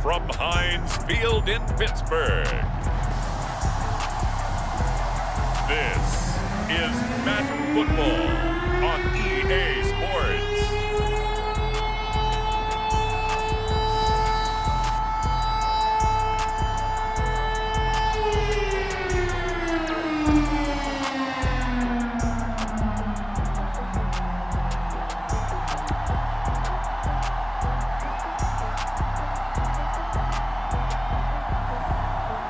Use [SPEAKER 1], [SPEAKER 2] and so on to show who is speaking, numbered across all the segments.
[SPEAKER 1] from Heinz Field in Pittsburgh. This is Madden Football on EA Sports.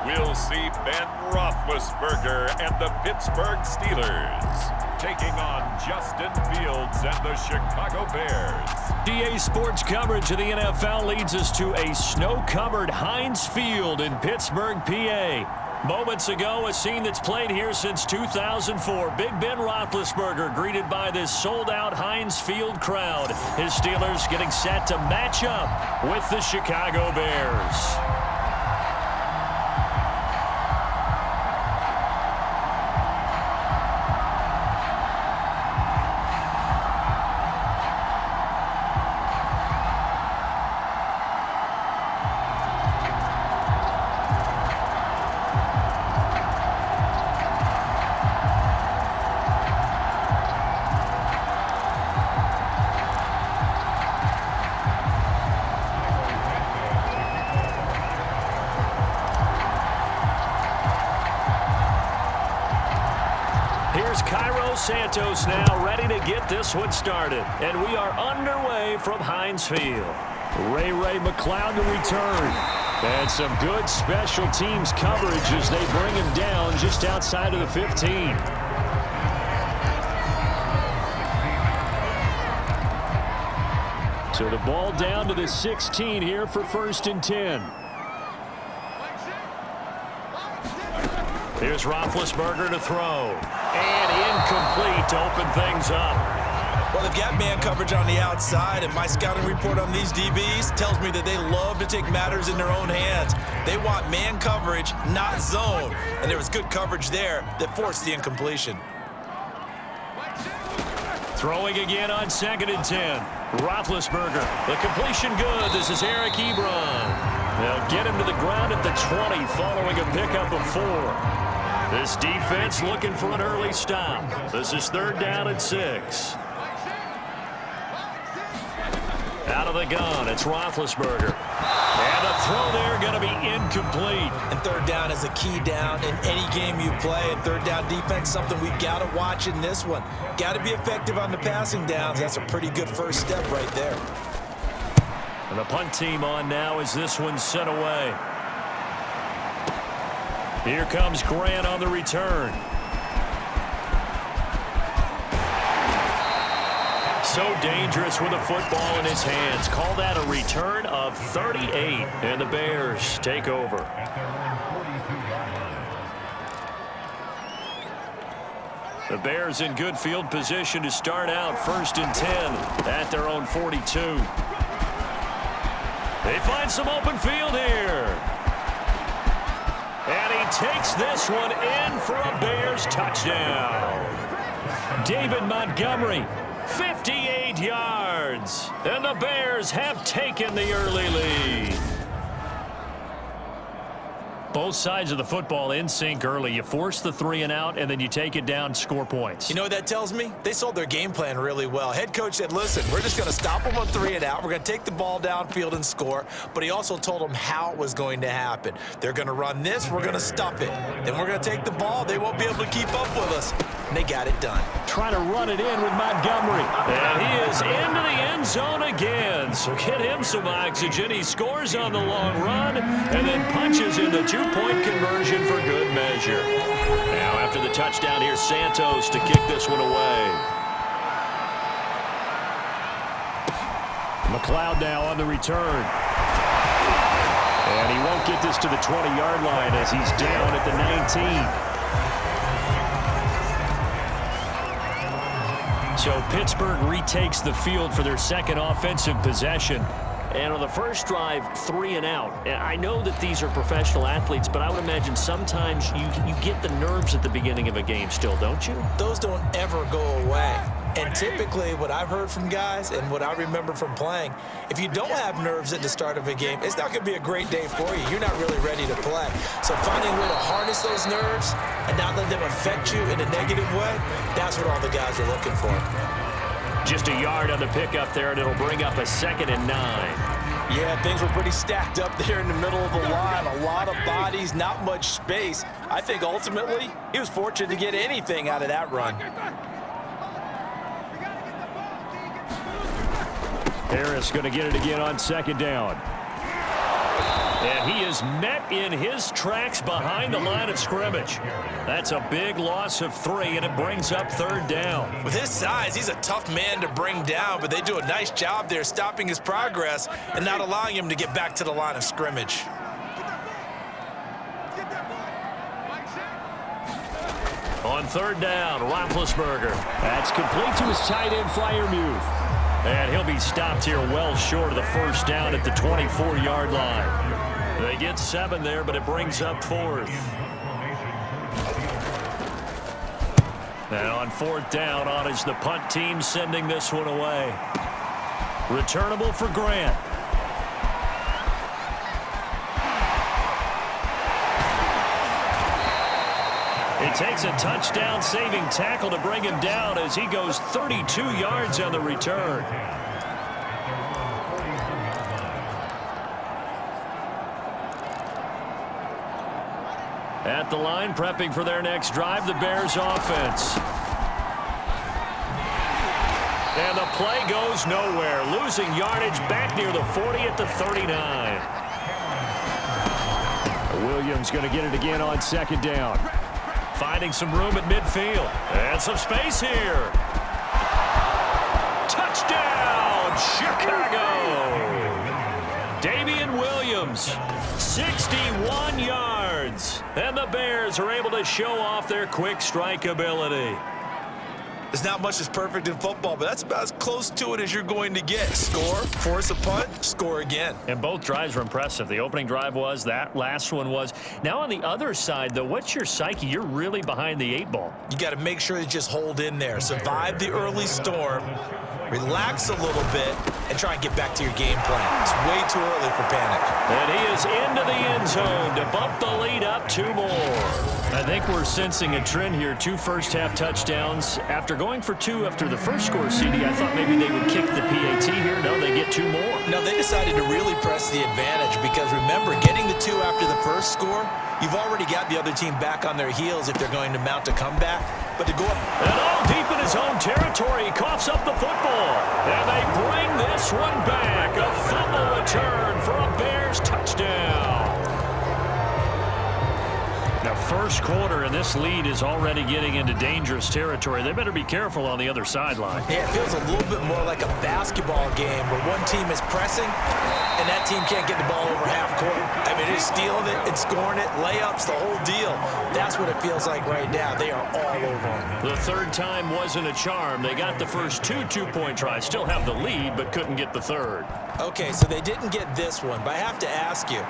[SPEAKER 1] We'll see Ben Roethlisberger and the Pittsburgh Steelers taking on Justin Fields and the Chicago Bears.
[SPEAKER 2] EA Sports coverage of the NFL leads us to a snow-covered Heinz Field in Pittsburgh, PA. Moments ago, a scene that's played here since 2004. Big Ben Roethlisberger greeted by this sold-out Heinz Field crowd. His Steelers getting set to match up with the Chicago Bears. Santos now ready to get this one started. And we are underway from Heinz Field. Ray McLeod to return. And some good special teams coverage as they bring him down just outside of the 15. So the ball down to the 16 here for 1st and 10. Here's Roethlisberger to throw. And incomplete to open things up.
[SPEAKER 3] Well, they've got man coverage on the outside, and my scouting report on these DBs tells me that they love to take matters in their own hands. They want man coverage, not zone. And there was good coverage there that forced the incompletion.
[SPEAKER 2] Throwing again on 2nd and 10. Roethlisberger. The completion good. This is Eric Ebron. They'll get him to the ground at the 20 following a pickup of 4. This defense looking for an early stop. This is 3rd down and 6. Out of the gun, it's Roethlisberger. And the throw there going to be incomplete.
[SPEAKER 3] And 3rd down is a key down in any game you play. And 3rd down defense, something we've got to watch in this one. Got to be effective on the passing downs. That's a pretty good first step right there.
[SPEAKER 2] And the punt team on now as this one's sent away. Here comes Grant on the return. So dangerous with a football in his hands. Call that a return of 38. And the Bears take over. The Bears in good field position to start out 1st and 10 at their own 42. They find some open field here. And he takes this one in for a Bears touchdown. David Montgomery, 58 yards. And the Bears have taken the early lead. Both sides of the football in sync early. You force the 3 and out, and then you take it down, score points.
[SPEAKER 3] You know what that tells me? They sold their game plan really well. Head coach said, listen, we're just going to stop them on 3 and out. We're going to take the ball downfield and score. But he also told them how it was going to happen. They're going to run this. We're going to stuff it. Then we're going to take the ball. They won't be able to keep up with us. And they got it done.
[SPEAKER 2] Trying to run it in with Montgomery. And he is into the end zone again. So get him some oxygen. He scores on the long run and then punches in the 2-point conversion for good measure. Now after the touchdown, here's Santos to kick this one away. McLeod now on the return. And he won't get this to the 20-yard line as he's down at the 19. So Pittsburgh retakes the field for their second offensive possession. And on the first drive, 3 and out. And I know that these are professional athletes, but I would imagine sometimes you get the nerves at the beginning of a game still, don't you?
[SPEAKER 3] Those don't ever go away. And typically what I've heard from guys and what I remember from playing, if you don't have nerves at the start of a game, it's not going to be a great day for you. You're not really ready to play. So finding a way to harness those nerves and not let them affect you in a negative way, that's what all the guys are looking for.
[SPEAKER 2] Just a yard on the pickup there, and it'll bring up a 2nd and 9.
[SPEAKER 4] Yeah, things were pretty stacked up there in the middle of the line. A lot of bodies, not much space. I think ultimately he was fortunate to get anything out of that run.
[SPEAKER 2] Harris going to get it again on 2nd down. And he is met in his tracks behind the line of scrimmage. That's a big loss of 3, and it brings up 3rd down.
[SPEAKER 3] With his size, he's a tough man to bring down, but they do a nice job there stopping his progress and not allowing him to get back to the line of scrimmage.
[SPEAKER 2] On 3rd down, Roethlisberger. That's complete to his tight end, Freiermuth. And he'll be stopped here well short of the 1st down at the 24-yard line. They get 7 there, but it brings up 4th. And on 4th down, on is the punt team sending this one away. Returnable for Grant. It takes a touchdown-saving tackle to bring him down as he goes 32 yards on the return. At the line, prepping for their next drive, the Bears offense. And the play goes nowhere, losing yardage back near the 40 at the 39. Williams going to get it again on 2nd down. Finding some room at midfield. And some space here. Touchdown, Chicago! Damian Williams, 61 yards. And the Bears are able to show off their quick strike ability.
[SPEAKER 3] There's not much that's perfect in football, but that's about as close to it as you're going to get. Score, force a punt, score again.
[SPEAKER 2] And both drives were impressive. The opening drive was, that last one was. Now on the other side, though, what's your psyche? You're really behind the 8 ball.
[SPEAKER 3] You got to make sure you just hold in there. Survive the early storm, relax a little bit, and try and get back to your game plan. It's way too early for panic.
[SPEAKER 2] And he is into the end zone to bump the lead up 2 more. I think we're sensing a trend here. 2 first-half touchdowns. After going for 2 after the first score, CD, I thought maybe they would kick the PAT here. No, they get 2 more.
[SPEAKER 3] No, they decided to really press the advantage because, remember, getting the 2 after the first score, you've already got the other team back on their heels if they're going to mount a comeback. But to go up.
[SPEAKER 2] And all deep in his own territory, he coughs up the football. And they bring this one back. A fumble return for a Bears touchdown. Now, first quarter, and this lead is already getting into dangerous territory. They better be careful on the other sideline.
[SPEAKER 3] Yeah, it feels a little bit more like a basketball game where one team is pressing and that team can't get the ball over half court. I mean, they're stealing it and scoring it, layups, the whole deal. That's what it feels like right now. They are all over them.
[SPEAKER 2] The 3rd time wasn't a charm. They got the first 2 two-point tries. Still have the lead, but couldn't get the 3rd.
[SPEAKER 3] Okay, so they didn't get this one, but I have to ask you,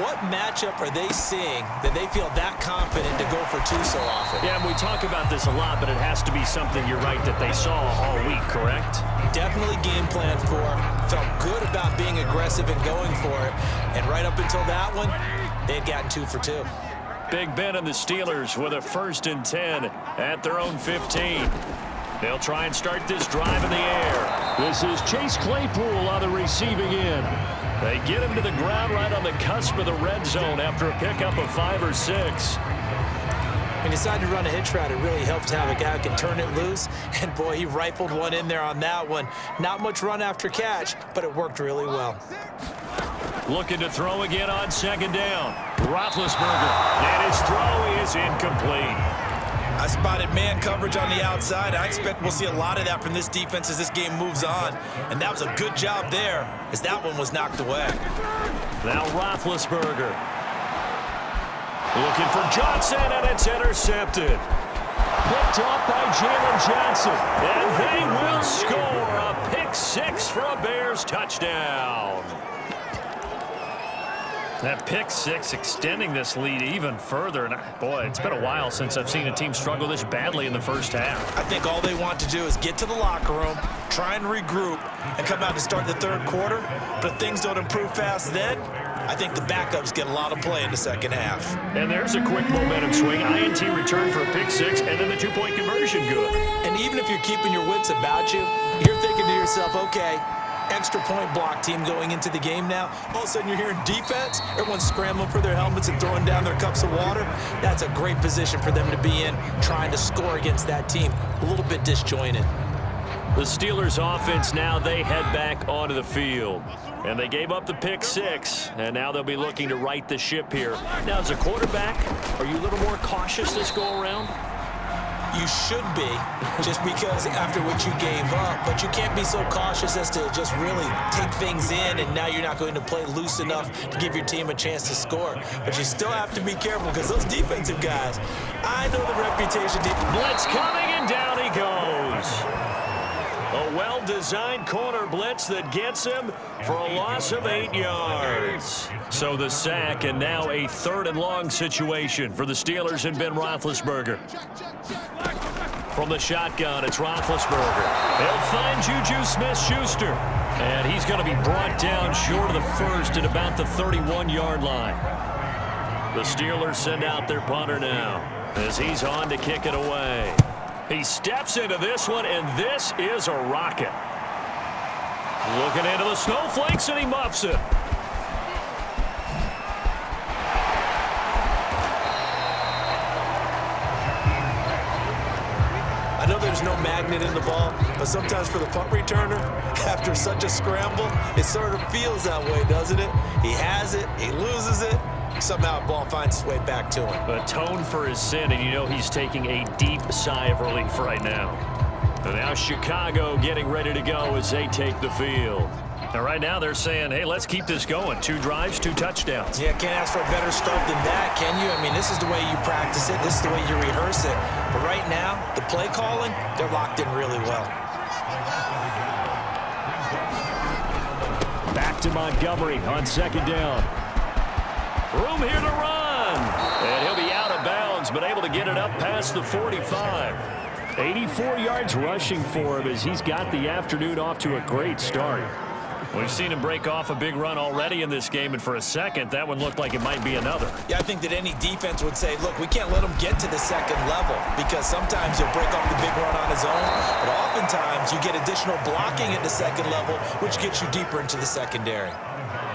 [SPEAKER 3] what matchup are they seeing that they feel that confident to go for 2 so often?
[SPEAKER 2] Yeah, we talk about this a lot, but it has to be something, you're right, that they saw all week, correct?
[SPEAKER 3] Definitely game plan for, felt good about being aggressive and going for it, and right up until that one, they had gotten 2 for 2.
[SPEAKER 2] Big Ben and the Steelers with a 1st and 10 at their own 15. They'll try and start this drive in the air. This is Chase Claypool on the receiving end. They get him to the ground right on the cusp of the red zone after a pickup of 5 or 6.
[SPEAKER 3] He decided to run a hitch route. It really helps to have a guy who can turn it loose. And, boy, he rifled one in there on that one. Not much run after catch, but it worked really well.
[SPEAKER 2] Looking to throw again on 2nd down. Roethlisberger. And his throw is incomplete.
[SPEAKER 3] I spotted man coverage on the outside. I expect we'll see a lot of that from this defense as this game moves on. And that was a good job there as that one was knocked away.
[SPEAKER 2] Now Roethlisberger. Looking for Johnson, and it's intercepted. Picked off by Jalen Johnson. And they will score a pick 6 for a Bears touchdown. That pick six extending this lead even further. And boy, it's been a while since I've seen a team struggle this badly in the first half.
[SPEAKER 3] I think all they want to do is get to the locker room, try and regroup, and come out to start the third quarter. But if things don't improve fast then, I think the backups get a lot of play in the second half.
[SPEAKER 2] And there's a quick momentum swing. INT return for a pick six, and then the two-point conversion good.
[SPEAKER 3] And even if you're keeping your wits about you, you're thinking to yourself, okay, extra point block team going into the game now. All of a sudden you're hearing defense. Everyone's scrambling for their helmets and throwing down their cups of water. That's a great position for them to be in, trying to score against that team. A little bit disjointed.
[SPEAKER 2] The Steelers offense now, they head back onto the field. And they gave up the pick six, and now they'll be looking to right the ship here. Now, as a quarterback, are you a little more cautious this go-around?
[SPEAKER 3] You should be, just because after what you gave up, but you can't be so cautious as to just really take things in, and now you're not going to play loose enough to give your team a chance to score. But you still have to be careful because those defensive guys, I know the reputation.
[SPEAKER 2] Blitz coming, and down he goes. A well-designed corner blitz that gets him for a loss of 8 yards. So the sack, and now a third and long situation for the Steelers and Ben Roethlisberger. From the shotgun, it's Roethlisberger. He'll find Juju Smith-Schuster. And he's going to be brought down short of the first at about the 31-yard line. The Steelers send out their punter now as he's on to kick it away. He steps into this one, and this is a rocket. Looking into the snowflakes, and he muffs it.
[SPEAKER 3] I know there's no magnet in the ball, but sometimes for the punt returner, after such a scramble, it sort of feels that way, doesn't it? He has it, he loses it. Somehow the ball finds its way back to him.
[SPEAKER 2] Atone for his sin, and you know he's taking a deep sigh of relief right now. And now Chicago getting ready to go as they take the field. And right now they're saying, hey, let's keep this going. 2 drives, 2 touchdowns.
[SPEAKER 3] Yeah, can't ask for a better start than that, can you? I mean, this is the way you practice it. This is the way you rehearse it. But right now, the play calling, they're locked in really well.
[SPEAKER 2] Back to Montgomery on second down. Room here to run. And he'll be out of bounds, but able to get it up past the 45. 84 yards rushing for him as he's got the afternoon off to a great start. We've seen him break off a big run already in this game, and for a second, that one looked like it might be another.
[SPEAKER 3] Yeah, I think that any defense would say, look, we can't let him get to the second level because sometimes he'll break off the big run on his own, but oftentimes you get additional blocking at the second level, which gets you deeper into the secondary.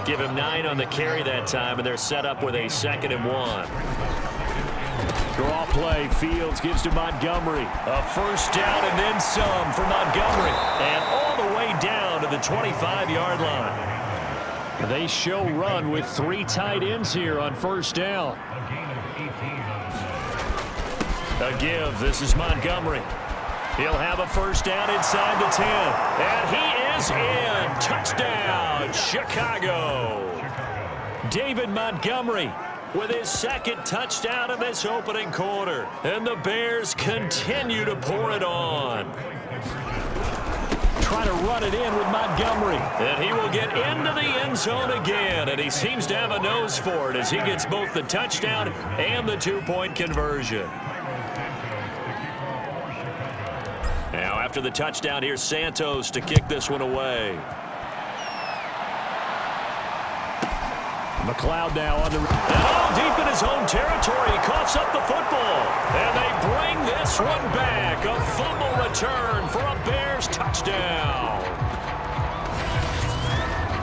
[SPEAKER 2] Give him 9 on the carry that time, and they're set up with a 2nd and 1. Draw play. Fields gives to Montgomery. A first down and then some for Montgomery. And all the way down to the 25-yard line. They show run with 3 tight ends here on first down. A give. This is Montgomery. He'll have a first down inside the 10. And he is in. Touchdown, Chicago. David Montgomery with his 2nd touchdown in this opening quarter. And the Bears continue to pour it on. Try to run it in with Montgomery. And he will get into the end zone again. And he seems to have a nose for it as he gets both the touchdown and the 2-point conversion. Now, after the touchdown, here's Santos to kick this one away. McLeod now on the... And all deep in his own territory. He coughs up the football. And they bring this one back. A fumble return for a Bears touchdown.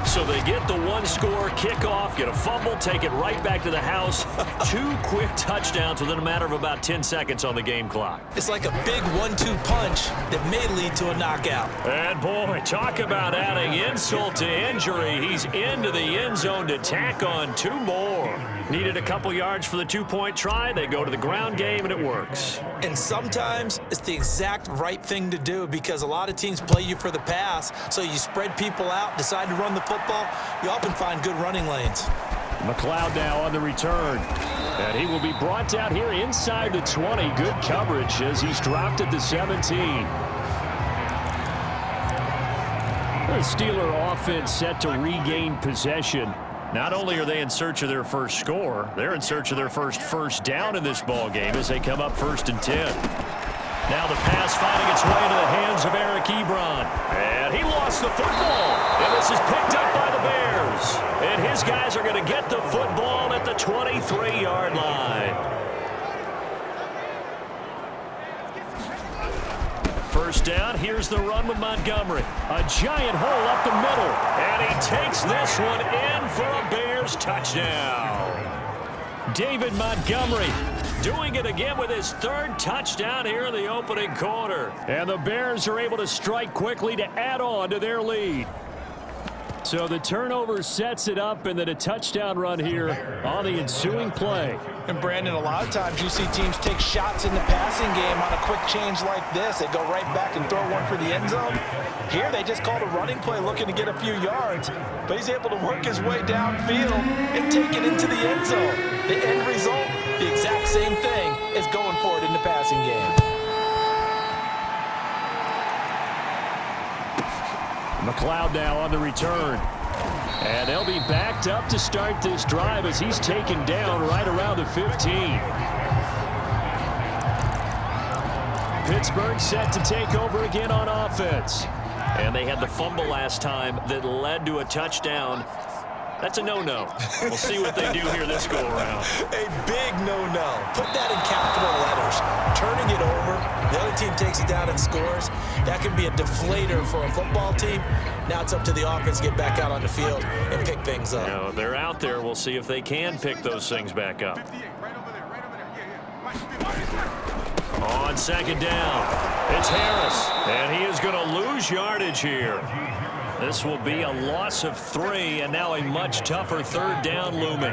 [SPEAKER 2] So they get the 1-score kickoff, get a fumble, take it right back to the house. 2 quick touchdowns within a matter of about 10 seconds on the game clock.
[SPEAKER 3] It's like a big 1-2 punch that may lead to a knockout.
[SPEAKER 2] And boy, talk about adding insult to injury. He's into the end zone to tack on 2 more. Needed a couple yards for the 2-point try. They go to the ground game, and it works.
[SPEAKER 3] And sometimes it's the exact right thing to do because a lot of teams play you for the pass. So you spread people out, decide to run the football. You often find good running lanes.
[SPEAKER 2] McLeod now on the return. And he will be brought down here inside the 20. Good coverage as he's dropped at the 17. The Steeler offense set to regain possession. Not only are they in search of their first score, they're in search of their first down in this ball game as they come up 1st and 10. Now the pass finding its way into the hands of Eric Ebron. And he lost the football. And this is picked up by the Bears. And his guys are going to get the football at the 23-yard line. First down, here's the run with Montgomery. A giant hole up the middle. And he takes this one in for a Bears touchdown. David Montgomery doing it again with his 3rd touchdown here in the opening quarter. And the Bears are able to strike quickly to add on to their lead. So the turnover sets it up, and then a touchdown run here on the ensuing play.
[SPEAKER 4] And Brandon, a lot of times you see teams take shots in the passing game on a quick change like this. They go right back and throw one for the end zone. Here they just called a running play looking to get a few yards, but he's able to work his way downfield and take it into the end zone. The end result, the exact same thing as going for it in the passing game.
[SPEAKER 2] McLeod now on the return. And they'll be backed up to start this drive as he's taken down right around the 15. Pittsburgh set to take over again on offense. And they had the fumble last time that led to a touchdown. That's a no-no. We'll see what they do here this go-around.
[SPEAKER 3] A big no-no. Put that in capital letters. Turning it over, the other team takes it down and scores. That can be a deflator for a football team. Now it's up to the offense to get back out on the field and pick things up.
[SPEAKER 2] Now, they're out there. We'll see if they can pick those things back up. On 2nd down, it's Harris. And he is going to lose yardage here. This will be a loss of 3, and now a much tougher 3rd down looming.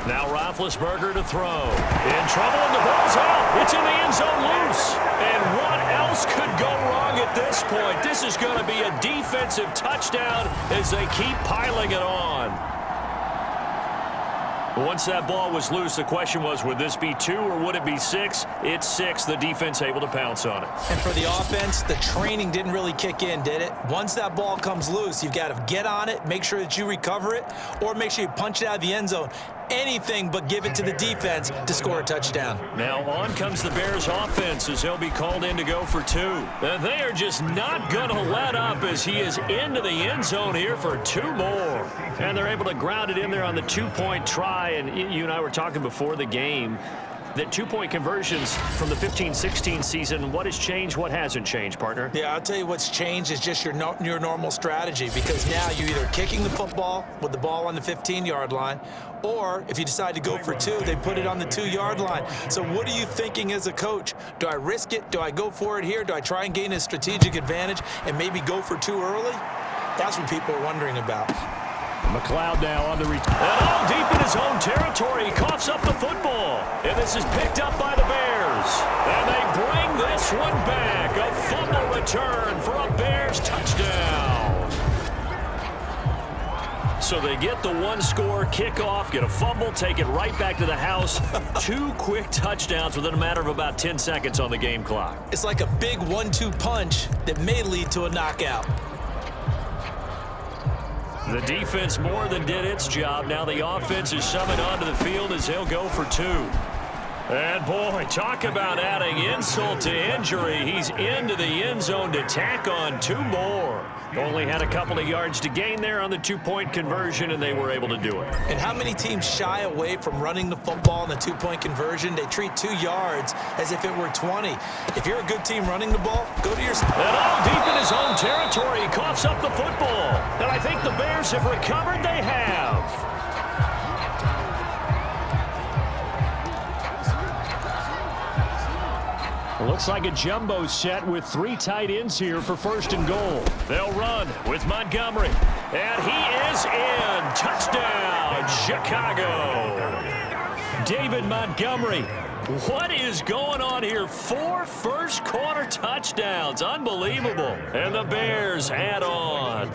[SPEAKER 2] Now Roethlisberger to throw. In trouble, and the ball's out. It's in the end zone loose. And what else could go wrong at this point? This is going to be a defensive touchdown as they keep piling it on. Once that ball was loose, the question was, would this be 2 or would it be 6? It's 6. The defense able to pounce on it.
[SPEAKER 3] And for the offense, the training didn't really kick in, did it? Once that ball comes loose, you've got to get on it, make sure that you recover it, or make sure you punch it out of the end zone. Anything but give it to the defense to score a touchdown.
[SPEAKER 2] Now on comes the Bears offense as he'll be called in to go for 2. And they are just not going to let up as he is into the end zone here for 2 more. And they're able to ground it in there on the 2-point try. And you and I were talking before the game that 2-point conversions from the 15-16 season, what has changed, what hasn't changed, partner?
[SPEAKER 3] Yeah, I'll tell you what's changed is just your normal strategy, because now you're either kicking the football with the ball on the 15-yard line, or if you decide to go for 2, they put it on the 2-yard line. So what are you thinking as a coach? Do I risk it? Do I go for it here? Do I try and gain a strategic advantage and maybe go for 2 early? That's what people are wondering about.
[SPEAKER 2] McLeod now on the return. And all deep in his own territory. He coughs up the football. And this is picked up by the Bears. And they bring this one back. A fumble return for a Bears touchdown. So they get the 1-score kickoff, get a fumble, take it right back to the house. 2 quick touchdowns within a matter of about 10 seconds on the game clock.
[SPEAKER 3] It's like a big 1-2 punch that may lead to a knockout.
[SPEAKER 2] The defense more than did its job. Now the offense is summoned onto the field as they'll go for 2. And boy, talk about adding insult to injury. He's into the end zone to tack on 2 more. Only had a couple of yards to gain there on the 2-point conversion, and they were able to do it.
[SPEAKER 3] And how many teams shy away from running the football in the 2-point conversion? They treat 2 yards as if it were 20. If you're a good team running the ball, go to your...
[SPEAKER 2] And all deep in his own territory, he coughs up the football. And I think the Bears have recovered. They have. Looks like a jumbo set with 3 tight ends here for 1st and goal. They'll run with Montgomery. And he is in. Touchdown, Chicago. David Montgomery. What is going on here? 4 first-quarter touchdowns. Unbelievable. And the Bears add on.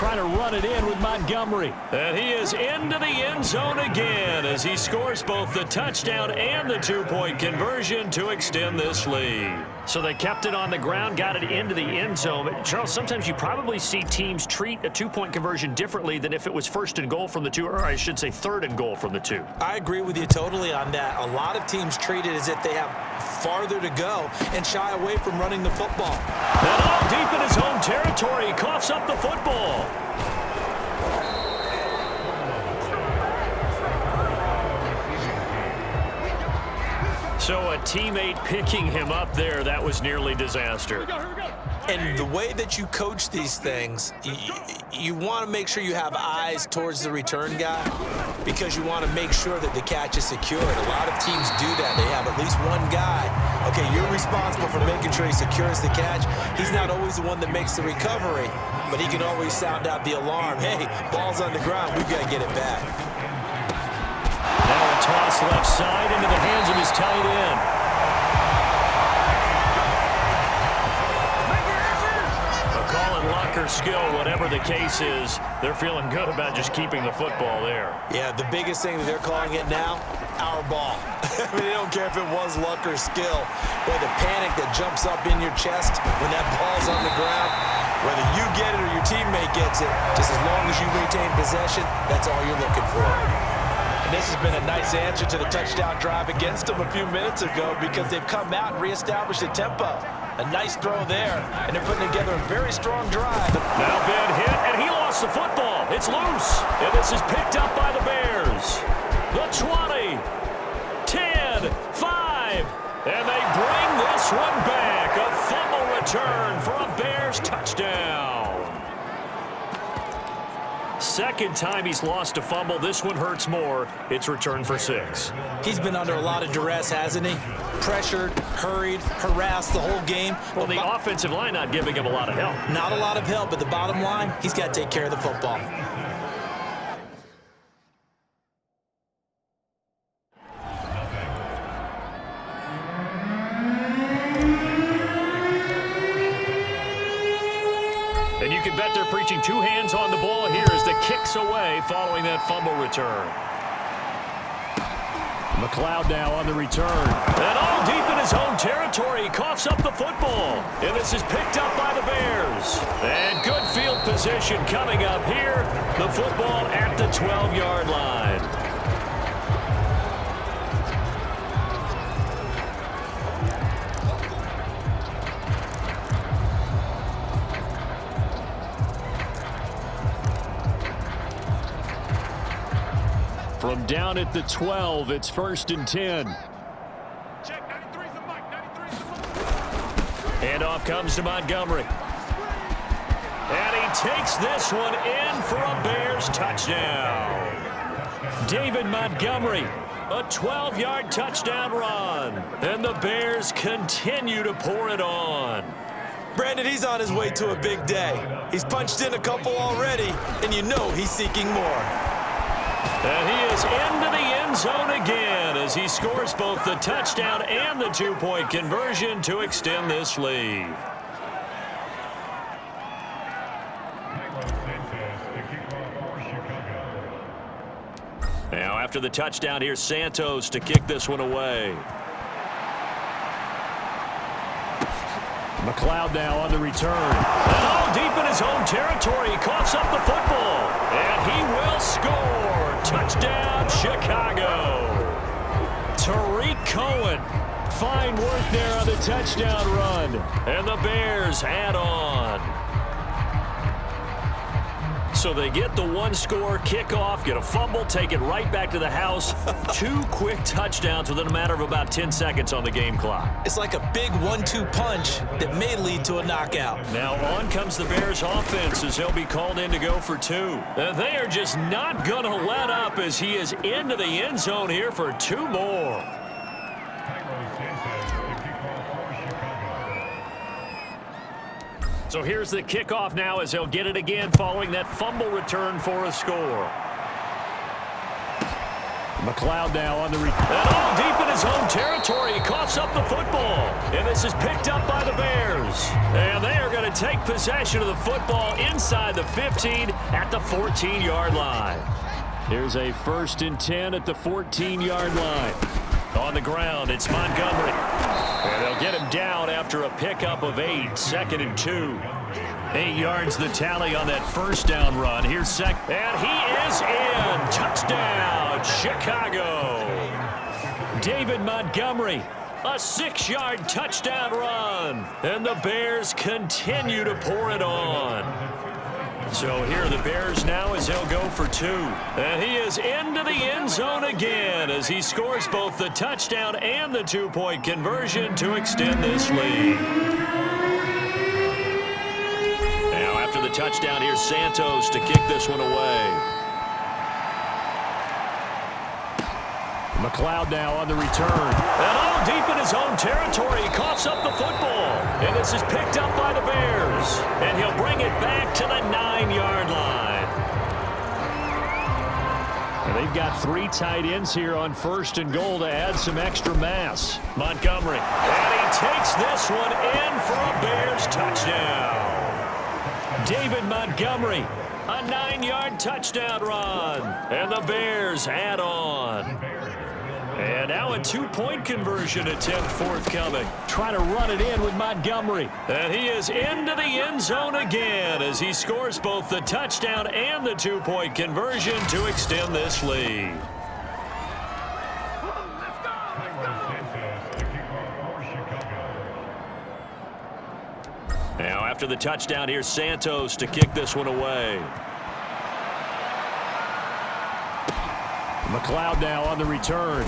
[SPEAKER 2] try to run it in with Montgomery. And he is into the end zone again as he scores both the touchdown and the two-point conversion to extend this lead. So they kept it on the ground, got it into the end zone. But Charles, sometimes you probably see teams treat a two-point conversion differently than if it was first and goal from the two, or I should say third and goal from the two.
[SPEAKER 3] I agree with you totally on that. A lot of teams treat it as if they have farther to go and shy away from running the football.
[SPEAKER 2] And all deep in his home territory, he coughs up the football. So a teammate picking him up there, that was nearly disaster.
[SPEAKER 3] And the way that you coach these things, you want to make sure you have eyes towards the return guy because you want to make sure that the catch is secured. A lot of teams do that. They have at least one guy. Okay, you're responsible for making sure he secures the catch. He's not always the one that makes the recovery, but he can always sound out the alarm. Hey, ball's on the ground. We've got to get it back.
[SPEAKER 2] Now a toss left side into the hands of his tight end. Skill, whatever the case is, they're feeling good about just keeping the football there.
[SPEAKER 3] Yeah, the biggest thing that they're calling it now, our ball. I mean, they don't care if it was luck or skill. Boy, the panic that jumps up in your chest when that ball's on the ground, whether you get it or your teammate gets it, just as long as you retain possession, that's all you're looking for.
[SPEAKER 4] And this has been a nice answer to the touchdown drive against them a few minutes ago because they've come out and reestablished the tempo. A nice throw there, and they're putting together a very strong drive.
[SPEAKER 2] Now Ben hit, and he lost the football. It's loose, and this is picked up by the Bears. The 20, 10, 5, and they bring this one back. A fumble return for a Bears touchdown. Second time he's lost a fumble. This one hurts more. It's returned for 6.
[SPEAKER 3] He's been under a lot of duress, hasn't he? Pressured, hurried, harassed the whole game.
[SPEAKER 2] Well, the offensive line not giving him a lot of help.
[SPEAKER 3] Not a lot of help, but the bottom line, he's got to take care of the football.
[SPEAKER 2] And you can bet they're preaching two hands on the ball here as the kick's away following that fumble return. McLeod now on the return. And all deep in his own territory, he coughs up the football. And this is picked up by the Bears. And good field position coming up here. The football at the 12-yard line. From down at the 12, it's 1st and 10. Handoff comes to Montgomery. And he takes this one in for a Bears touchdown. David Montgomery, a 12-yard touchdown run. And the Bears continue to pour it on.
[SPEAKER 3] Brandon, he's on his way to a big day. He's punched in a couple already, and you know he's seeking more.
[SPEAKER 2] And he is into the end zone again as he scores both the touchdown and the two-point conversion to extend this lead. Now after the touchdown, here's Santos to kick this one away. McLeod now on the return. And all deep in his own territory, he coughs up the football. And he will score. Touchdown, Chicago. Tariq Cohen. Fine work there on the touchdown run. And the Bears add on. So they get the one-score kickoff, get a fumble, take it right back to the house. 2 quick touchdowns within a matter of about 10 seconds on the game clock.
[SPEAKER 3] It's like a big 1-2 punch that may lead to a knockout.
[SPEAKER 2] Now on comes the Bears offense as he'll be called in to go for 2. And they are just not going to let up as he is into the end zone here for 2 more. So here's the kickoff now as he'll get it again following that fumble return for a score. McLeod now on the return. And all deep in his own territory, he coughs up the football. And this is picked up by the Bears. And they are going to take possession of the football inside the 15 at the 14-yard line. Here's a 1st and 10 at the 14-yard line. On the ground, it's Montgomery. And they'll get him down after a pickup of 8, 2nd and 2. 8 yards the tally on that 1st down run. Here's second. And he is in. Touchdown, Chicago. David Montgomery. A 6-yard touchdown run. And the Bears continue to pour it on. So here are the Bears now as he'll go for 2. And he is into the end zone again as he scores both the touchdown and the 2-point conversion to extend this lead. Now after the touchdown, here's Santos to kick this one away. McLeod now on the return. And all deep in his own territory, he coughs up the football. And this is picked up by the Bears. And he'll bring it back to the 9-yard line. And they've got 3 tight ends here on 1st and goal to add some extra mass. Montgomery. And he takes this one in for a Bears touchdown. David Montgomery. A 9-yard touchdown run. And the Bears add on. And now a 2-point conversion attempt forthcoming. Trying to run it in with Montgomery. And he is into the end zone again as he scores both the touchdown and the 2-point conversion to extend this lead. Now after the touchdown, here's Santos to kick this one away. McLeod now on the return.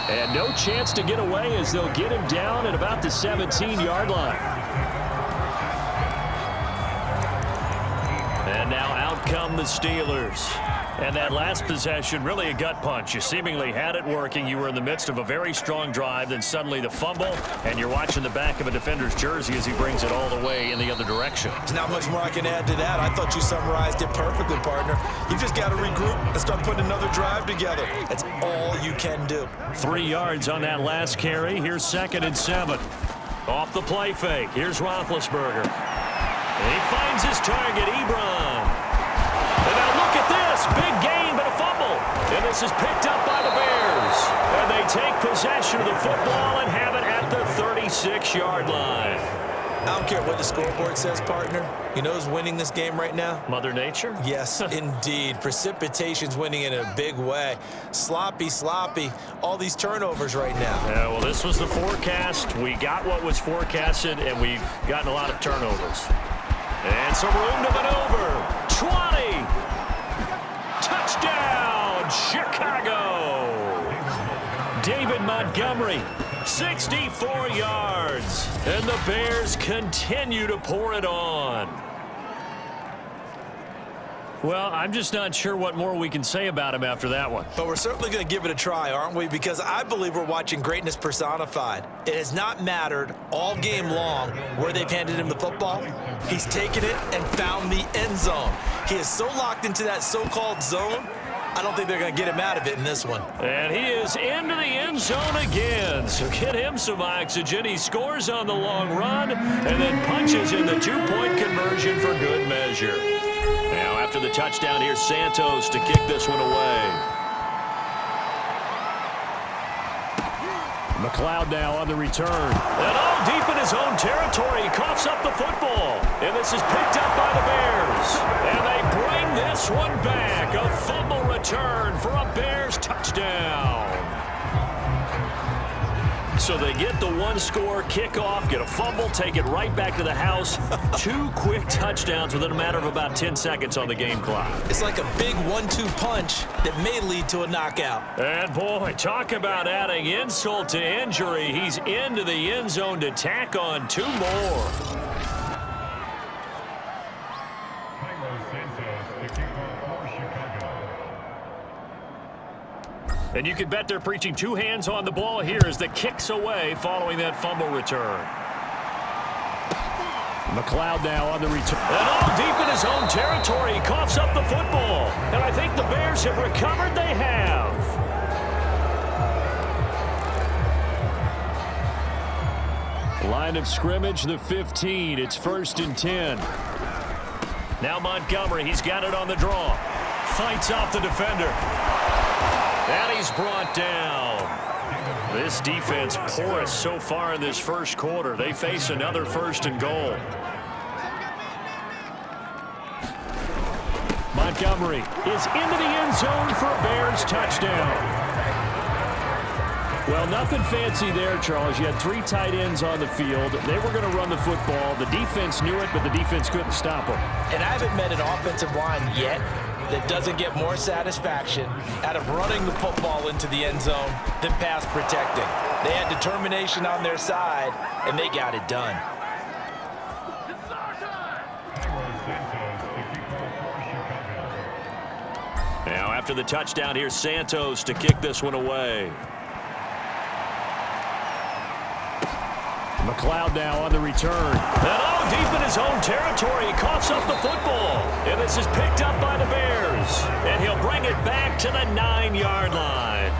[SPEAKER 2] And no chance to get away as they'll get him down at about the 17-yard line. And now out come the Steelers. And that last possession, really a gut punch. You seemingly had it working. You were in the midst of a very strong drive. Then suddenly the fumble, and you're watching the back of a defender's jersey as he brings it all the way in the other direction.
[SPEAKER 3] There's not much more I can add to that. I thought you summarized it perfectly, partner. You just got to regroup and start putting another drive together. That's all you can do.
[SPEAKER 2] 3 yards on that last carry. Here's 2nd and 7. Off the play fake. Here's Roethlisberger. And he finds his target, Ebron. And now look at this. Big gain, but a fumble. And this is picked up by the Bears. And they take possession of the football and have it at the 36-yard line.
[SPEAKER 3] I don't care what the scoreboard says, partner. You know who's winning this game right now?
[SPEAKER 2] Mother Nature?
[SPEAKER 3] Yes, indeed. Precipitation's winning in a big way. Sloppy. All these turnovers right now.
[SPEAKER 2] Yeah, well, this was the forecast. We got what was forecasted, and we've gotten a lot of turnovers. And some room to maneuver. 20. Touchdown, Chicago. David Montgomery, 64 yards. And the Bears continue to pour it on. Well, I'm just not sure what more we can say about him after that one.
[SPEAKER 3] But we're certainly going to give it a try, aren't we? Because I believe we're watching greatness personified. It has not mattered all game long where they've handed him the football. He's taken it and found the end zone. He is so locked into that so-called zone, I don't think they're going to get him out of it in this one.
[SPEAKER 2] And he is into the end zone again. So get him some oxygen. He scores on the long run and then punches in the 2-point conversion for good measure. Now after the touchdown, here's Santos to kick this one away. McLeod now on the return. And all deep in his own territory, he coughs up the football. And this is picked up by the Bears. And they bring this one back. A fumble return for a Bears touchdown. So they get the 1-score kickoff, get a fumble, take it right back to the house. 2 quick touchdowns within a matter of about 10 seconds on the game clock.
[SPEAKER 3] It's like a big 1-2 punch that may lead to a knockout.
[SPEAKER 2] And boy, talk about adding insult to injury. He's into the end zone to tack on 2 more. And you can bet they're preaching 2 hands on the ball here as the kick's away following that fumble return. McLeod now on the return. And all deep in his own territory, he coughs up the football. And I think the Bears have recovered. They have. Line of scrimmage, the 15. It's 1st and 10. Now Montgomery, he's got it on the draw. Fights off the defender. And he's brought down. This defense porous so far in this first quarter. They face another 1st and goal. Montgomery is into the end zone for a Bears touchdown. Well, nothing fancy there, Charles. You had 3 tight ends on the field. They were going to run the football. The defense knew it, but the defense couldn't stop them.
[SPEAKER 4] And I haven't met an offensive line yet that doesn't get more satisfaction out of running the football into the end zone than pass protecting. They had determination on their side, and they got it done.
[SPEAKER 2] Now, after the touchdown, here's Santos to kick this one away. McLeod now on the return. And deep in his own territory, he coughs up the football. And this is picked up by the Bears. And he'll bring it back to the 9-yard line.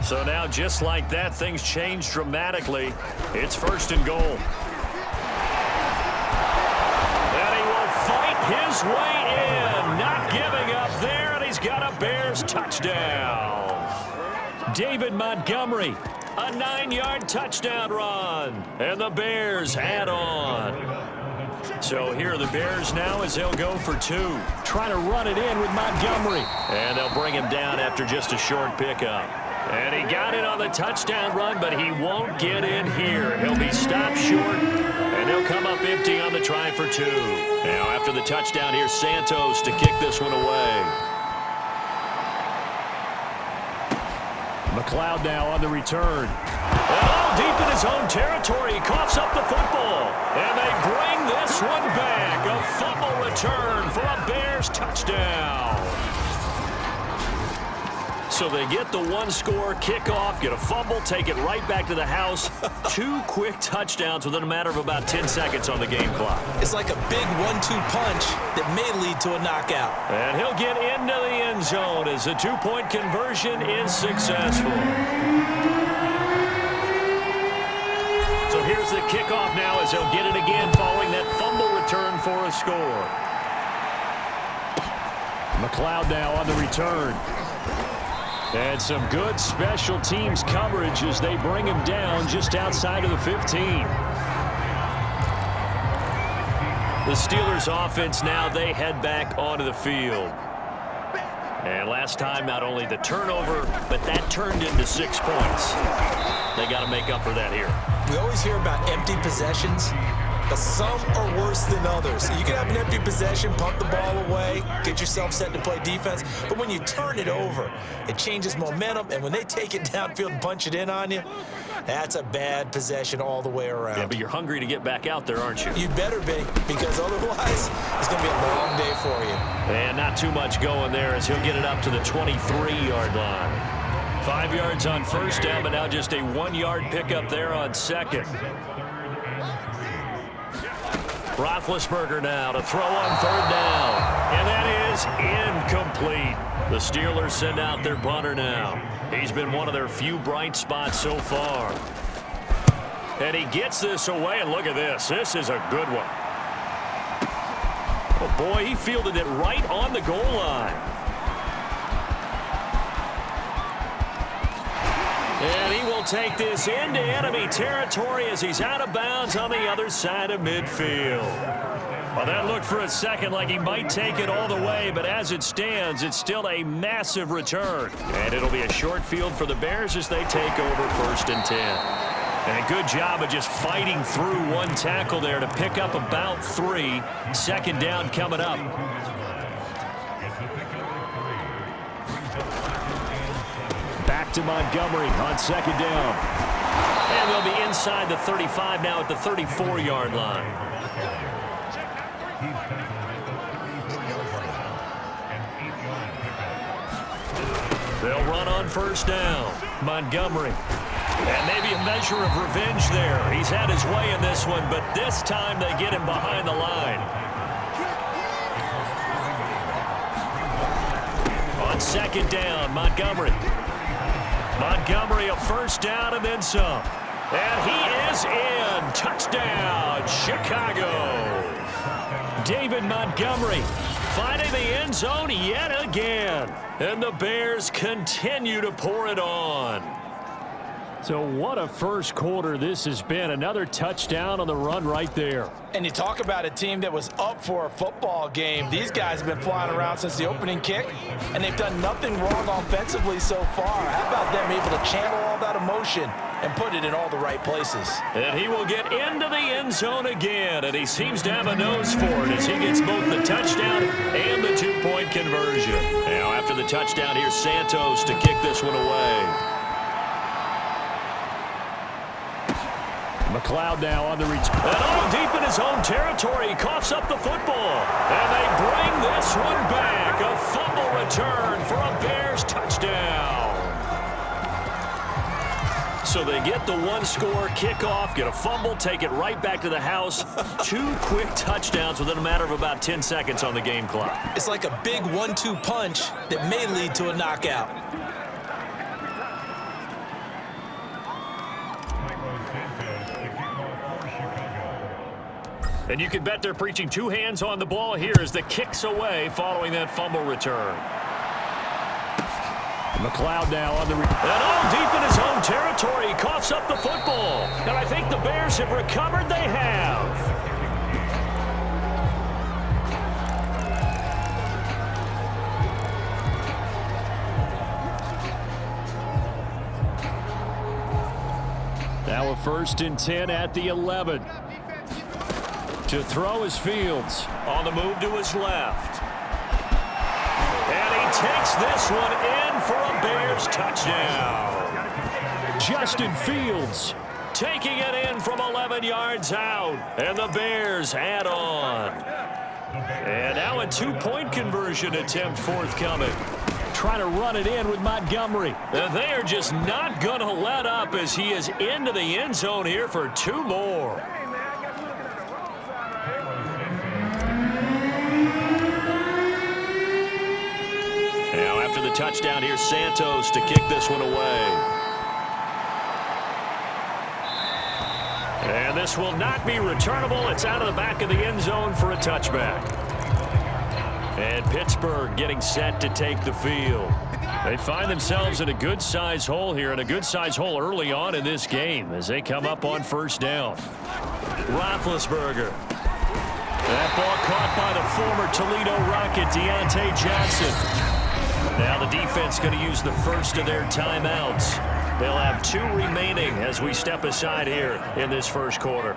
[SPEAKER 2] So now, just like that, things change dramatically. It's 1st and goal. And he will fight his way in, not giving up there. Got a Bears touchdown. David Montgomery, a 9-yard touchdown run. And the Bears add on. So here are the Bears now as they'll go for 2. Trying to run it in with Montgomery. And they'll bring him down after just a short pickup. And he got it on the touchdown run, but he won't get in here. He'll be stopped short, and he'll come up empty on the try for 2. Now after the touchdown, here's Santos to kick this one away. McLeod now on the return. And deep in his own territory, he coughs up the football. And they bring this one back. A fumble return for a Bears touchdown. So they get the 1-score kickoff, get a fumble, take it right back to the house. 2 quick touchdowns within a matter of about 10 seconds on the game clock.
[SPEAKER 3] It's like a big 1-2 punch that may lead to a knockout.
[SPEAKER 2] And he'll get into the end zone as the 2-point conversion is successful. So here's the kickoff now as he'll get it again following that fumble return for a score. McLeod now on the return. And some good special teams coverage as they bring him down just outside of the 15. The Steelers offense now, they head back onto the field. And last time, not only the turnover, but that turned into 6 points. They got to make up for that here.
[SPEAKER 3] We always hear about empty possessions, but some are worse than others. You can have an empty possession, punt the ball away, get yourself set to play defense, but when you turn it over, it changes momentum, and when they take it downfield and punch it in on you, that's a bad possession all the way around.
[SPEAKER 2] Yeah, but you're hungry to get back out there, aren't you?
[SPEAKER 3] You better be, because otherwise it's going to be a long day for you.
[SPEAKER 2] And not too much going there as he'll get it up to the 23-yard line. 5 yards on first down, but now just a 1-yard pickup there on second. Roethlisberger now to throw on 3rd down. And that is incomplete. The Steelers send out their punter now. He's been one of their few bright spots so far. And he gets this away, and look at this. This is a good one. Oh, boy, he fielded it right on the goal line. And he will take this into enemy territory as he's out of bounds on the other side of midfield. Well, that looked for a second like he might take it all the way, but as it stands, it's still a massive return. And it'll be a short field for the Bears as they take over 1st and 10. And a good job of just fighting through one tackle there to pick up about 3. 2nd down coming up. Back to Montgomery on 2nd down. And they'll be inside the 35 now at the 34-yard line. They'll run on 1st down. Montgomery. And maybe a measure of revenge there. He's had his way in this one, but this time they get him behind the line. On second down, Montgomery. Montgomery a first down and then some. And he is in. Touchdown, Chicago. David Montgomery finding the end zone yet again. And the Bears continue to pour it on. So what a first quarter this has been. Another touchdown on the run right there.
[SPEAKER 4] And you talk about a team that was up for a football game. These guys have been flying around since the opening kick, and they've done nothing wrong offensively so far. How about them able to channel all that emotion and put it in all the right places?
[SPEAKER 2] And he will get into the end zone again, and he seems to have a nose for it as he gets both the touchdown and the two-point conversion. Now after the touchdown, here's Santos to kick this one away. McLeod now on the return. And all deep in his own territory. He coughs up the football. And they bring this one back. A fumble return for a Bears touchdown. So they get the one-score kickoff, get a fumble, take it right back to the house. 2 quick touchdowns within a matter of about 10 seconds on the game clock.
[SPEAKER 3] It's like a big 1-2 punch that may lead to a knockout.
[SPEAKER 2] And you can bet they're preaching 2 hands on the ball here as the kick's away following that fumble return. McLeod now on the and all deep in his own territory. He coughs up the football. And I think the Bears have recovered. They have. Now a 1st and 10 at the 11. To throw is Fields. On the move to his left. And he takes this one in for a Bears touchdown. Justin Fields taking it in from 11 yards out. And the Bears add on. And now a 2-point conversion attempt forthcoming. Trying to run it in with Montgomery. And they are just not going to let up as he is into the end zone here for 2 more. Now after the touchdown, here's Santos to kick this one away. And this will not be returnable. It's out of the back of the end zone for a touchback. And Pittsburgh getting set to take the field. They find themselves in a good-sized hole here, and a good-sized hole early on in this game as they come up on 1st down. Roethlisberger. That ball caught by the former Toledo Rocket, Deontay Johnson. Now the defense going to use the first of their timeouts. They'll have 2 remaining as we step aside here in this first quarter.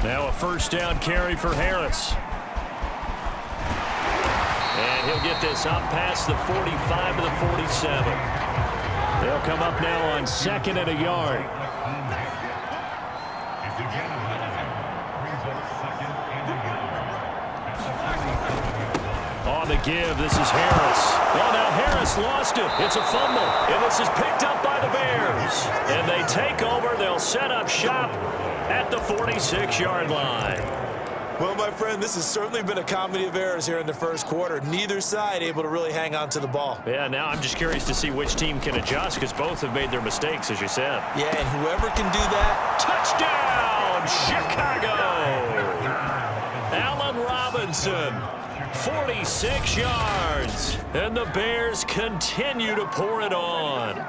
[SPEAKER 2] Now a 1st down carry for Harris. And he'll get this up past the 45 to the 47. They'll come up now on 2nd and a yard. On the give, this is Harris. Oh, now Harris lost it. It's a fumble, and this is picked up by the Bears. And they take over. They'll set up shop at the 46-yard line.
[SPEAKER 3] Well, my friend, this has certainly been a comedy of errors here in the first quarter. Neither side able to really hang on to the ball.
[SPEAKER 2] Yeah, now I'm just curious to see which team can adjust because both have made their mistakes, as you said.
[SPEAKER 3] Yeah, and whoever can do that.
[SPEAKER 2] Touchdown, Chicago! Allen Robinson, 46 yards. And the Bears continue to pour it on.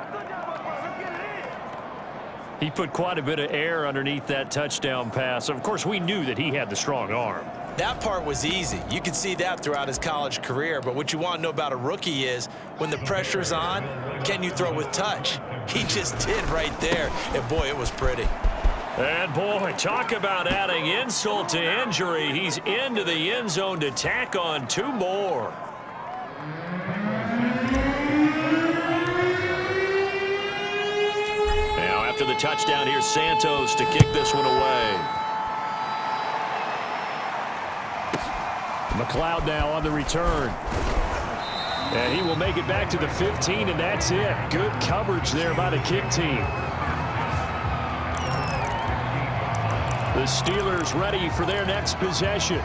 [SPEAKER 2] He put quite a bit of air underneath that touchdown pass. Of course, we knew that he had the strong arm.
[SPEAKER 3] That part was easy. You could see that throughout his college career. But what you want to know about a rookie is when the pressure's on, can you throw with touch? He just did right there. And, boy, it was pretty.
[SPEAKER 2] And, boy, talk about adding insult to injury. He's into the end zone to tack on 2 more. After the touchdown, here's Santos to kick this one away. McLeod now on the return. And he will make it back to the 15, and that's it. Good coverage there by the kick team. The Steelers ready for their next possession.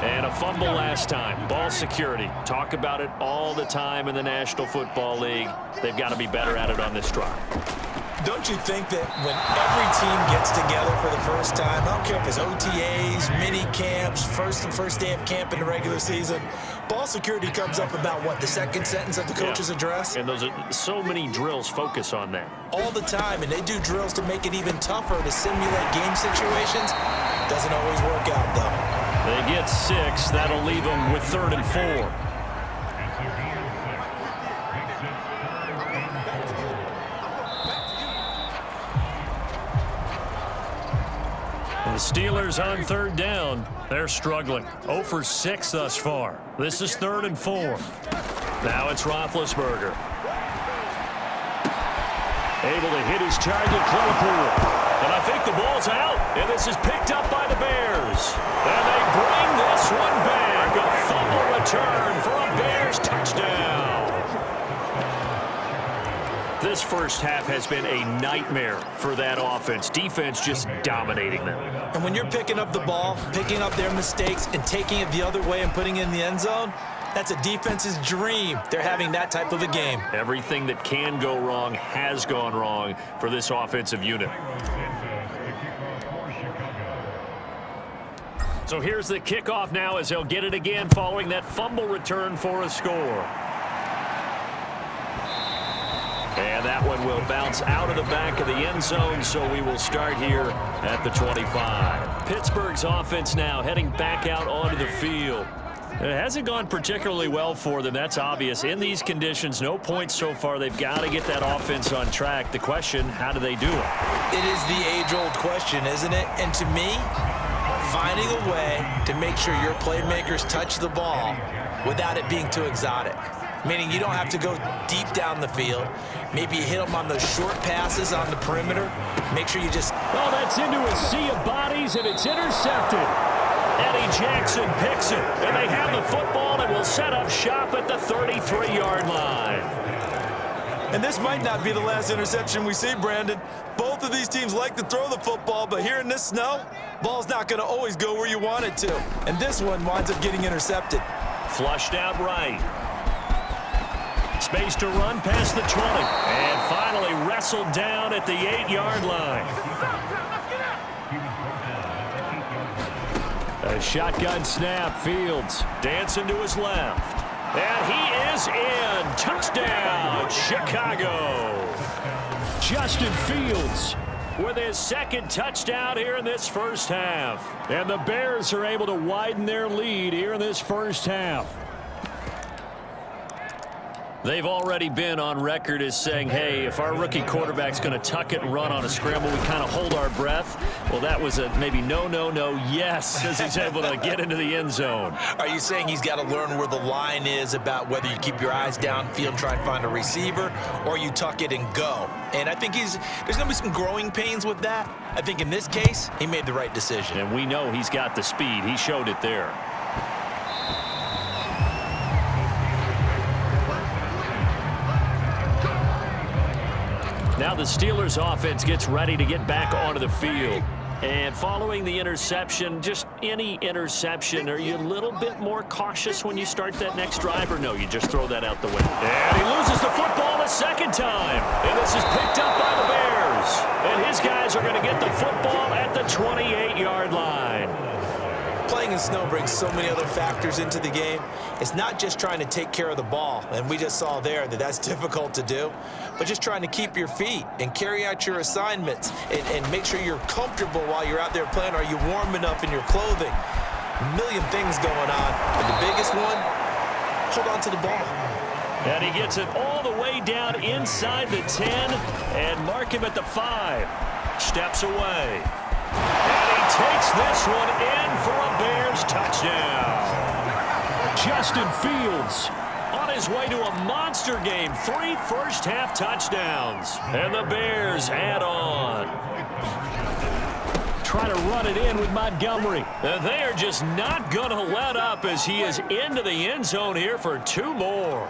[SPEAKER 2] And a fumble last time. Ball security. Talk about it all the time in the National Football League. They've got to be better at it on this drive.
[SPEAKER 3] Don't you think that when every team gets together for the first time, I don't care if it's OTAs, mini camps, first day of camp in the regular season, ball security comes up about, what, the second sentence of the coach's address?
[SPEAKER 2] And those are so many drills focus on that.
[SPEAKER 3] All the time, and they do drills to make it even tougher to simulate game situations. Doesn't always work out, though.
[SPEAKER 2] They get 6. That'll leave them with 3rd and 4. The Steelers on 3rd down. They're struggling. 0 for 6 thus far. This is 3rd and 4. Now it's Roethlisberger. Able to hit his target, Claypool. And I think the ball's out. And this is picked up by the Bears. And they bring this one back. A fumble return for a Bears touchdown. This first half has been a nightmare for that offense. Defense just dominating them.
[SPEAKER 3] And when you're picking up the ball, picking up their mistakes, and taking it the other way and putting it in the end zone, that's a defense's dream. They're having that type of a game.
[SPEAKER 2] Everything that can go wrong has gone wrong for this offensive unit. So here's the kickoff now as they'll get it again following that fumble return for a score. And that one will bounce out of the back of the end zone, so we will start here at the 25. Pittsburgh's offense now heading back out onto the field. It hasn't gone particularly well for them, that's obvious. In these conditions, no points so far. They've got to get that offense on track. The question, how do they do it?
[SPEAKER 3] It is the age-old question, isn't it? And to me, finding a way to make sure your playmakers touch the ball without it being too exotic. Meaning you don't have to go deep down the field. Maybe you hit them on those short passes on the perimeter. Make sure you just...
[SPEAKER 2] Well, that's into a sea of bodies, and it's intercepted. Eddie Jackson picks it, and they have the football and will set up shop at the 33-yard line.
[SPEAKER 3] And this might not be the last interception we see, Brandon. Both of these teams like to throw the football, but here in this snow, ball's not going to always go where you want it to. And this one winds up getting intercepted.
[SPEAKER 2] Flushed out right. Space to run past the 20. And finally wrestled down at the 8-yard line. A shotgun snap. Fields dancing to his left. And he is in. Touchdown, Chicago. Justin Fields with his second touchdown here in this first half. And the Bears are able to widen their lead here in this first half. They've already been on record as saying, hey, if our rookie quarterback's going to tuck it and run on a scramble, we kind of hold our breath. Well, that was a maybe no, yes, as he's able to get into the end zone.
[SPEAKER 3] Are you saying he's got to learn where the line is about whether you keep your eyes downfield, try and find a receiver, or you tuck it and go? And I think there's going to be some growing pains with that. I think in this case, he made the right decision.
[SPEAKER 2] And we know he's got the speed. He showed it there. Now the Steelers offense gets ready to get back onto the field. And following the interception, just any interception, are you a little bit more cautious when you start that next drive, or no, you just throw that out the window? And he loses the football a second time. And this is picked up by the Bears. And his guys are going to get the football at the 28-yard line.
[SPEAKER 3] Playing in snow brings so many other factors into the game. It's not just trying to take care of the ball, and we just saw there that that's difficult to do, but just trying to keep your feet and carry out your assignments and make sure you're comfortable while you're out there playing. Are you warm enough in your clothing? A million things going on, but the biggest one, hold on to the ball.
[SPEAKER 2] And he gets it all the way down inside the 10 and mark him at the 5. Steps away. And he takes this one in for a Bears touchdown. Justin Fields on his way to a monster game. 3 first-half touchdowns. And the Bears add on. Trying to run it in with Montgomery. And they are just not going to let up as he is into the end zone here for 2 more.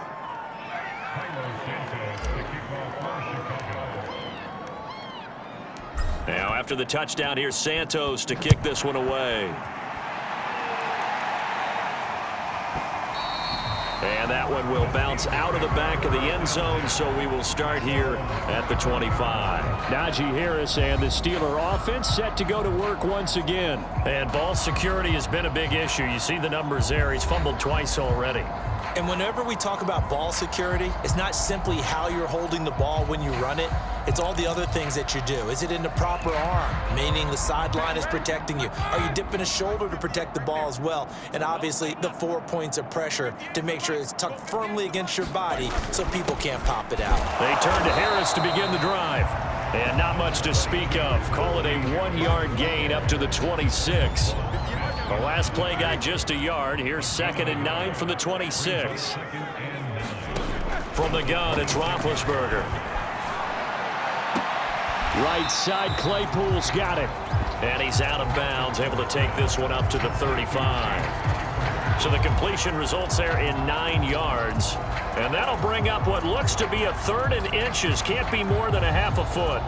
[SPEAKER 2] Now, after the touchdown, here's Santos to kick this one away. And that one will bounce out of the back of the end zone, so we will start here at the 25. Najee Harris and the Steeler offense set to go to work once again. And ball security has been a big issue. You see the numbers there. He's fumbled twice already.
[SPEAKER 3] And whenever we talk about ball security, it's not simply how you're holding the ball when you run it. It's all the other things that you do. Is it in the proper arm, meaning the sideline is protecting you? Are you dipping a shoulder to protect the ball as well? And obviously, the 4 points of pressure to make sure it's tucked firmly against your body so people can't pop it out.
[SPEAKER 2] They turn to Harris to begin the drive. And not much to speak of. Call it a 1-yard gain up to the 26. The last play got just a yard. Here's 2nd and 9 from the 26. From the gun, it's Roethlisberger. Right side, Claypool's got it. And he's out of bounds, able to take this one up to the 35. So the completion results there in 9 yards. And that'll bring up what looks to be a 3rd and inches. Can't be more than a half a foot.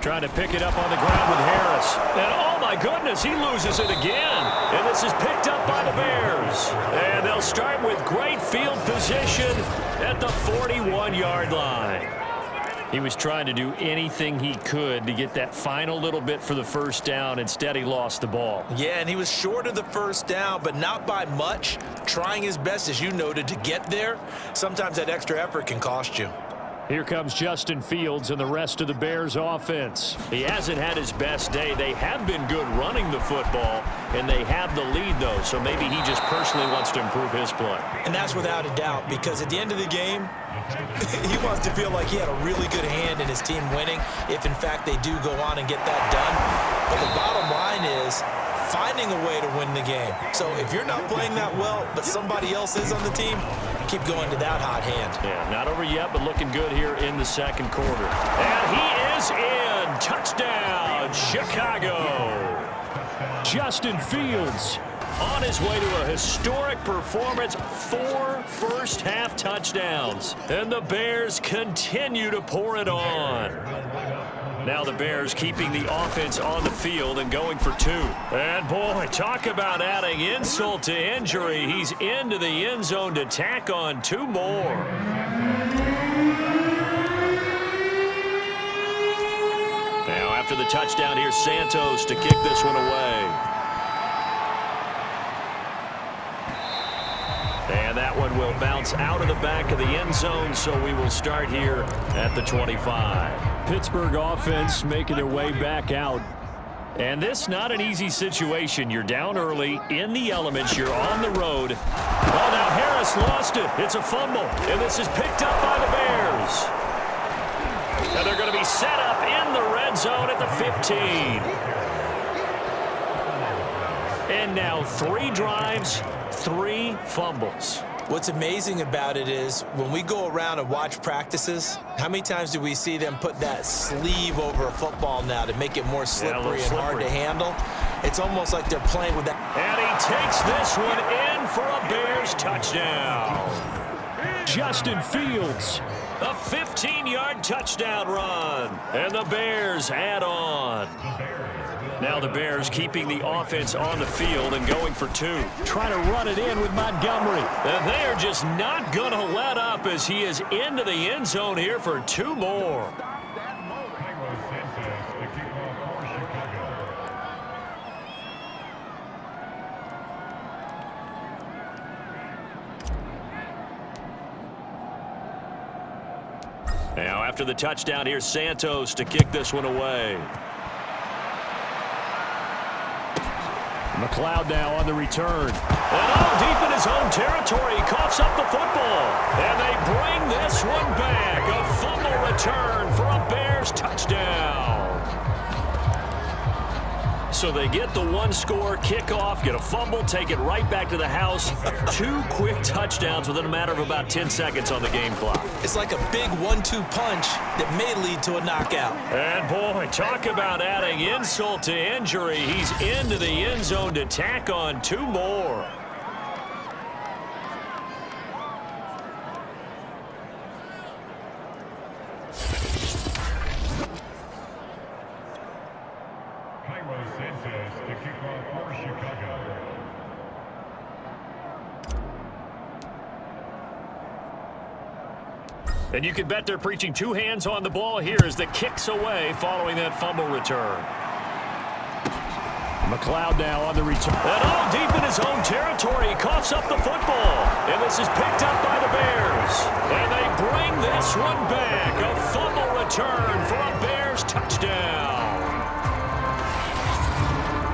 [SPEAKER 2] Trying to pick it up on the ground with Harris. And oh my goodness, he loses it again. And this is picked up by the Bears. And they'll start with great field position at the 41-yard line. He was trying to do anything he could to get that final little bit for the first down. Instead, he lost the ball.
[SPEAKER 3] Yeah, and he was short of the first down, but not by much. Trying his best, as you noted, to get there. Sometimes that extra effort can cost you.
[SPEAKER 2] Here comes Justin Fields and the rest of the Bears offense. He hasn't had his best day. They have been good running the football, and they have the lead, though, so maybe he just personally wants to improve his play.
[SPEAKER 3] And that's without a doubt, because at the end of the game, he wants to feel like he had a really good hand in his team winning, if in fact they do go on and get that done. But the bottom line is finding a way to win the game. So if you're not playing that well, but somebody else is on the team, keep going to that hot hand.
[SPEAKER 2] Yeah, not over yet, but looking good here in the second quarter. And he is in. Touchdown, Chicago. Justin Fields on his way to a historic performance. 4 first-half touchdowns. And the Bears continue to pour it on. Now the Bears keeping the offense on the field and going for 2. And boy, talk about adding insult to injury. He's into the end zone to tack on 2 more. Now after the touchdown, here's Santos to kick this one away. And that one will bounce out of the back of the end zone, so we will start here at the 25. Pittsburgh offense making their way back out. And this not an easy situation. You're down early, in the elements, you're on the road. Oh, now Harris lost it. It's a fumble, and this is picked up by the Bears. And they're going to be set up in the red zone at the 15. And now 3 drives, 3 fumbles.
[SPEAKER 3] What's amazing about it is when we go around and watch practices, how many times do we see them put that sleeve over a football now to make it more slippery and hard to handle? It's almost like they're playing with that.
[SPEAKER 2] And he takes this one in for a Bears touchdown. Justin Fields, a 15-yard touchdown run. And the Bears add on. Now the Bears keeping the offense on the field and going for 2. Trying to run it in with Montgomery. And they are just not going to let up as he is into the end zone here for 2 more. Now after the touchdown, here's Santos to kick this one away. McLeod now on the return. And deep in his own territory, he coughs up the football. And they bring this one back. A fumble return for a Bears touchdown. So they get the 1-score kickoff, get a fumble, take it right back to the house. 2 quick touchdowns within a matter of about 10 seconds on the game clock.
[SPEAKER 3] It's like a big 1-2 punch that may lead to a knockout.
[SPEAKER 2] And boy, talk about adding insult to injury. He's into the end zone to tack on 2 more.
[SPEAKER 1] To kick off for Chicago.
[SPEAKER 2] And you can bet they're preaching two hands on the ball here as the kick's away following that fumble return. McLeod now on the return. And all deep in his own territory. He coughs up the football. And this is picked up by the Bears. And they bring this one back. A fumble return for a Bears touchdown.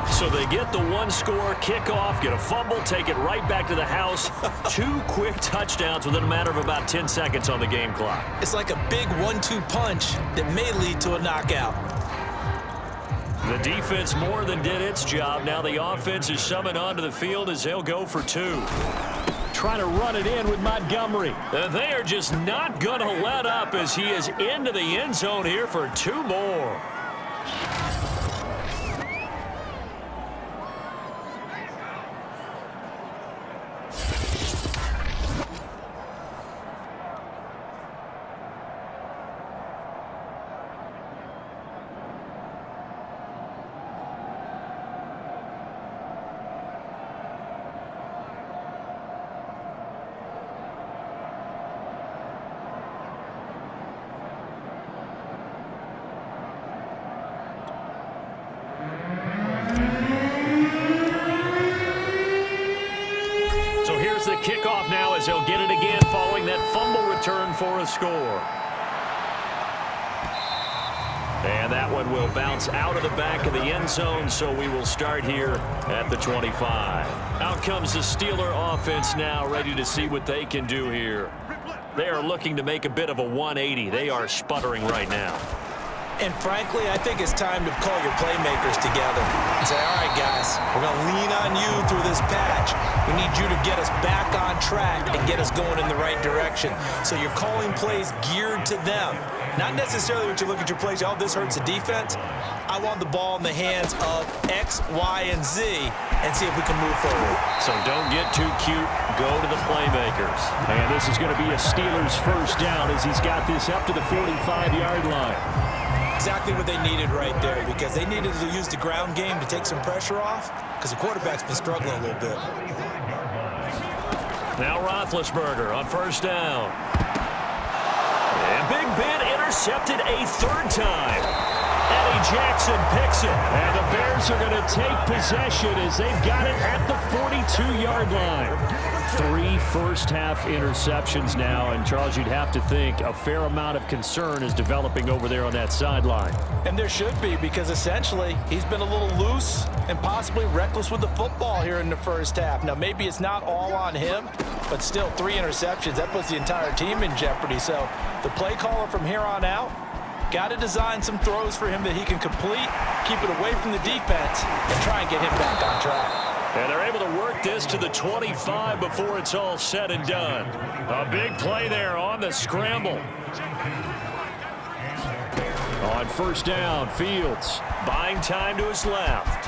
[SPEAKER 2] So they get the one-score kickoff, get a fumble, take it right back to the house. Two quick touchdowns within a matter of about 10 seconds on the game clock.
[SPEAKER 3] It's like a big 1-2 punch that may lead to a knockout.
[SPEAKER 2] The defense more than did its job. Now the offense is summoned onto the field as they'll go for two. Trying to run it in with Montgomery. And they are just not going to let up as he is into the end zone here for two more. The kickoff now as they'll get it again following that fumble return for a score. And that one will bounce out of the back of the end zone, so we will start here at the 25. Out comes the Steeler offense now, ready to see what they can do here. They are looking to make a bit of a 180. They are sputtering right now.
[SPEAKER 3] And frankly, I think it's time to call your playmakers together and say, all right, guys, we're going to lean on you through this patch. We need you to get us back on track and get us going in the right direction. So you're calling plays geared to them. Not necessarily what you look at your plays, oh, this hurts the defense. I want the ball in the hands of X, Y, and Z and see if we can move forward.
[SPEAKER 2] So don't get too cute. Go to the playmakers. And this is going to be a Steelers first down as he's got this up to the 45-yard line.
[SPEAKER 3] Exactly what they needed right there, because they needed to use the ground game to take some pressure off, because the quarterback's been struggling a little bit.
[SPEAKER 2] Now Roethlisberger on first down. And Big Ben intercepted a third time. Eddie Jackson picks it. And the Bears are going to take possession as they've got it at the 42-yard line. 3 first-half interceptions now, and Charles, you'd have to think a fair amount of concern is developing over there on that sideline.
[SPEAKER 4] And there should be, because essentially he's been a little loose and possibly reckless with the football here in the first half. Now, maybe it's not all on him, but still 3 interceptions. That puts the entire team in jeopardy. So the play caller from here on out got to design some throws for him that he can complete, keep it away from the defense, and try and get him back on track.
[SPEAKER 2] And they're able to work this to the 25 before it's all said and done. A big play there on the scramble. On first down, Fields buying time to his left.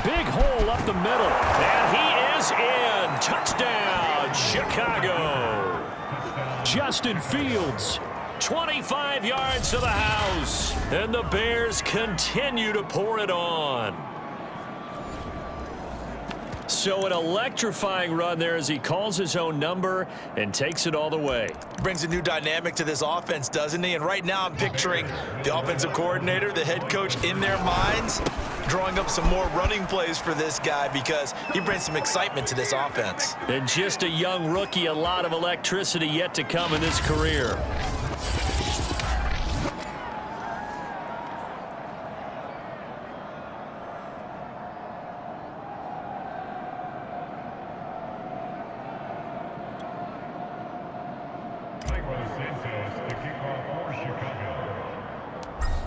[SPEAKER 2] Big hole up the middle. And he is in. Touchdown, Chicago. Justin Fields, 25 yards to the house. And the Bears continue to pour it on. So an electrifying run there as he calls his own number and takes it all the way.
[SPEAKER 3] Brings a new dynamic to this offense, doesn't he? And right now I'm picturing the offensive coordinator, the head coach in their minds, drawing up some more running plays for this guy because he brings some excitement to this offense.
[SPEAKER 2] And just a young rookie, a lot of electricity yet to come in his career.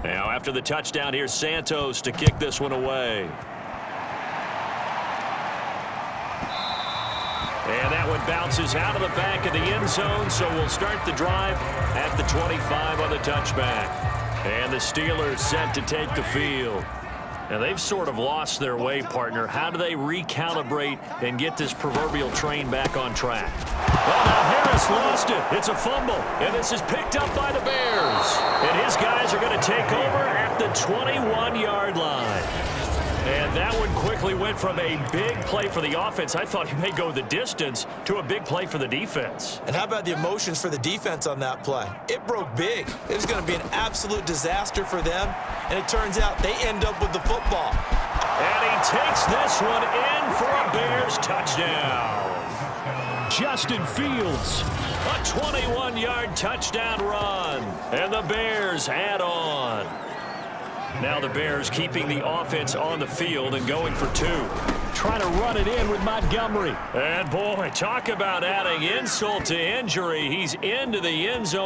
[SPEAKER 2] Now after the touchdown, here's Santos to kick this one away. And that one bounces out of the back of the end zone, so we'll start the drive at the 25 on the touchback. And the Steelers set to take the field. Now they've sort of lost their way, partner. How do they recalibrate and get this proverbial train back on track? Well, now Harris lost it. It's a fumble, and this is picked up by the Bears. And his guys are going to take over at the 21-yard line. And that one quickly went from a big play for the offense, I thought he may go the distance, to a big play for the defense.
[SPEAKER 3] And how about the emotions for the defense on that play? It broke big. It was going to be an absolute disaster for them, and it turns out they end up with the football.
[SPEAKER 2] And he takes this one in for a Bears touchdown. Justin Fields, a 21-yard touchdown run, and the Bears add on. Now the Bears keeping the offense on the field and going for two. Trying to run it in with Montgomery. And boy, talk about adding insult to injury. He's into the end zone.